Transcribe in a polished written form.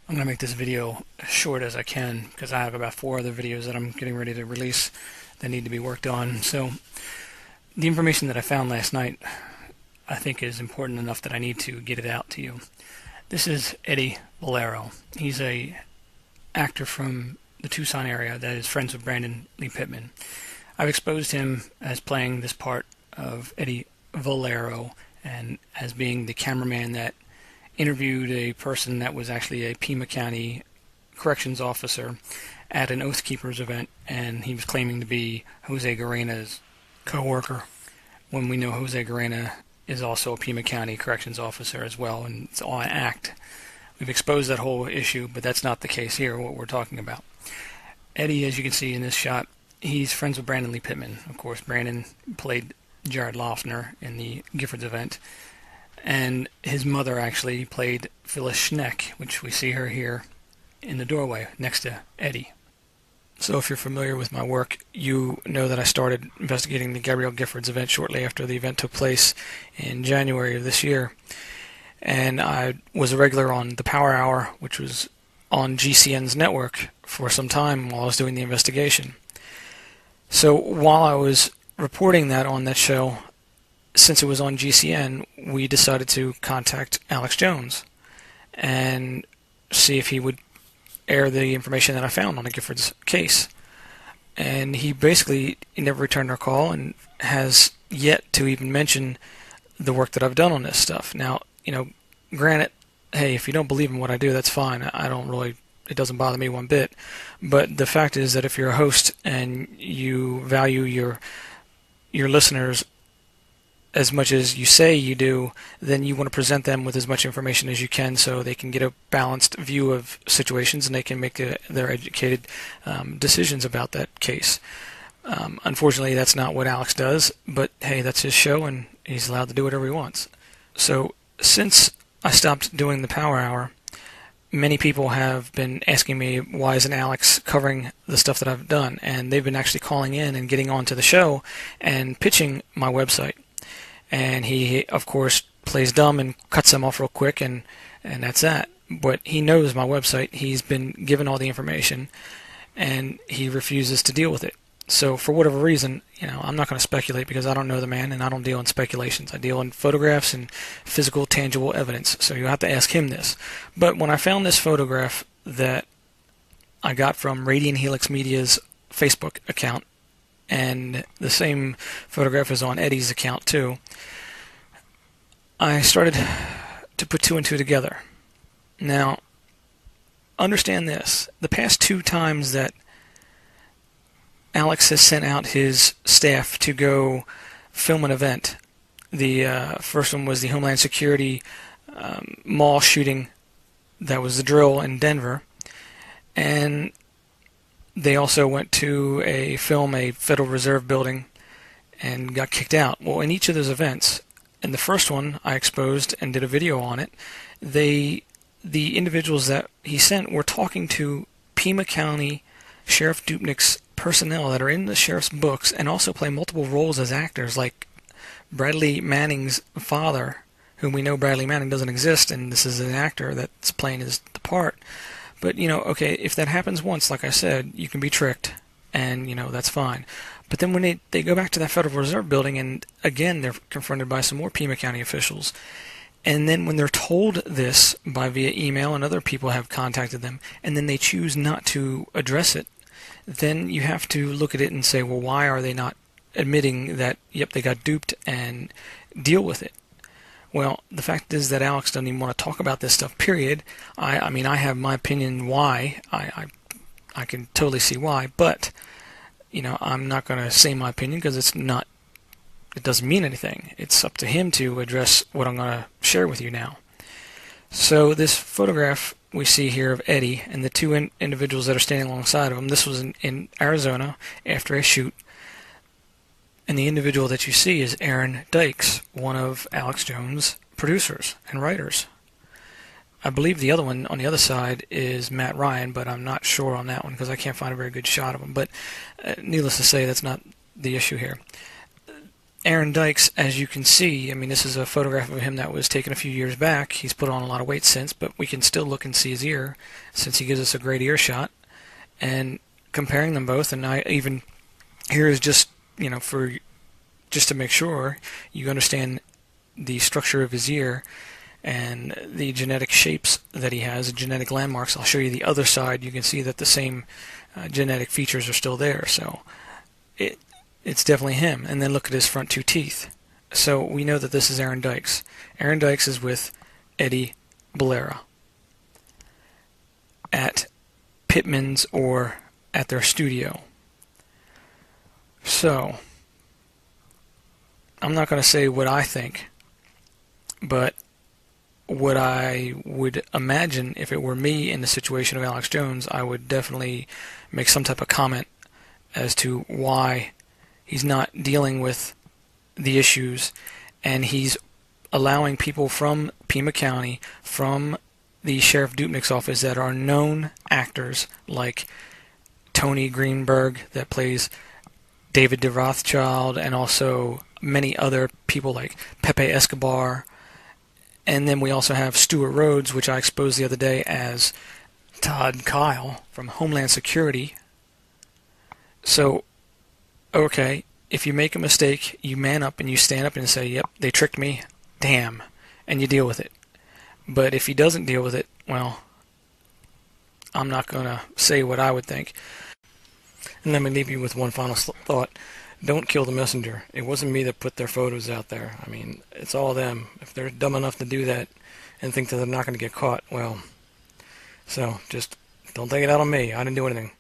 I'm going to make this video as short as I can because I have about 4 other videos that I'm getting ready to release that need to be worked on. So the information that I found last night I think is important enough that I need to get it out to you. This is Eddie Valero. He's a actor from the Tucson area that is friends with Brandon Lee Pittman. I've exposed him as playing this part of Eddie Valero and as being the cameraman that interviewed a person that was actually a Pima County corrections officer at an Oath Keepers event, and he was claiming to be Jose Guarena's co-worker, when we know Jose Guarena is also a Pima County corrections officer as well, and it's all an act. We've exposed that whole issue, but that's not the case here, what we're talking about. Eddie, as you can see in this shot, he's friends with Brandon Lee Pittman. Of course, Brandon played Jared Loeffner in the Giffords event, and his mother actually played Phyllis Schneck, which we see her here in the doorway next to Eddie. So if you're familiar with my work, you know that I started investigating the Gabrielle Giffords event shortly after the event took place in January of this year. And I was a regular on the Power Hour, which was on GCN's network for some time while I was doing the investigation. So while I was reporting that on that show, since it was on GCN, we decided to contact Alex Jones and see if he would air the information that I found on the Giffords case. And he never returned our call and has yet to even mention the work that I've done on this stuff. Now, granted, hey, if you don't believe in what I do, that's fine. It doesn't bother me one bit. But the fact is that if you're a host and you value your listeners as much as you say you do, then you want to present them with as much information as you can so they can get a balanced view of situations and they can make their educated decisions about that case. Unfortunately, that's not what Alex does, but hey, that's his show and he's allowed to do whatever he wants. So since I stopped doing the Power Hour, many people have been asking me, why isn't Alex covering the stuff that I've done? And they've been actually calling in and getting onto the show and pitching my website. And he, of course, plays dumb and cuts them off real quick, and that's that. But he knows my website. He's been given all the information, and he refuses to deal with it. So for whatever reason, I'm not going to speculate because I don't know the man, and I don't deal in speculations. I deal in photographs and physical, tangible evidence. So you have to ask him this. But when I found this photograph that I got from Radiant Helix Media's Facebook account, and the same photograph is on Eddie's account too, I started to put 2 and 2 together. Now, understand this. The past 2 times that Alex has sent out his staff to go film an event, the first one was the Homeland Security mall shooting that was the drill in Denver, and they also went to film a Federal Reserve building and got kicked out. Well, in each of those events, in the first one I exposed and did a video on it, the individuals that he sent were talking to Pima County Sheriff Dupnick's personnel that are in the sheriff's books and also play multiple roles as actors, like Bradley Manning's father, whom we know Bradley Manning doesn't exist, and this is an actor that's playing the part. But, okay, if that happens once, like I said, you can be tricked, and, that's fine. But then when they go back to that Federal Reserve building, and again, they're confronted by some more Pima County officials, and then when they're told this via email, and other people have contacted them, and then they choose not to address it, then you have to look at it and say, well, why are they not admitting that, yep, they got duped, and deal with it? Well, the fact is that Alex doesn't even want to talk about this stuff, period. I mean, I have my opinion why. I can totally see why, but, I'm not going to say my opinion because it doesn't mean anything. It's up to him to address what I'm going to share with you now. So this photograph we see here of Eddie and the 2 individuals that are standing alongside of him, this was in Arizona after a shoot. And the individual that you see is Aaron Dykes, one of Alex Jones' producers and writers. I believe the other one on the other side is Matt Ryan, but I'm not sure on that one because I can't find a very good shot of him. But needless to say, that's not the issue here. Aaron Dykes, as you can see, I mean, this is a photograph of him that was taken a few years back. He's put on a lot of weight since, but we can still look and see his ear, since he gives us a great ear shot. And comparing them both, and I even here is just, you know, for just to make sure you understand the structure of his ear and the genetic shapes that he has, the genetic landmarks. I'll show you the other side. You can see that the same genetic features are still there. So it's definitely him. And then look at his front two teeth. So we know that this is Aaron Dykes. Aaron Dykes is with Eddie Ballera at Pittman's or at their studio. So I'm not going to say what I think, but what I would imagine if it were me in the situation of Alex Jones, I would definitely make some type of comment as to why he's not dealing with the issues, and he's allowing people from Pima County, from the Sheriff Dupnick's office, that are known actors like Tony Greenberg that plays David de Rothschild, and also many other people like Pepe Escobar. And then we also have Stuart Rhodes, which I exposed the other day as Todd Kyle from Homeland Security. So, okay, if you make a mistake, you man up and you stand up and say, yep, they tricked me, damn, and you deal with it. But if he doesn't deal with it, well, I'm not going to say what I would think. And let me leave you with one final thought. Don't kill the messenger. It wasn't me that put their photos out there. I mean, it's all them. If they're dumb enough to do that and think that they're not going to get caught, well, so just don't take it out on me. I didn't do anything.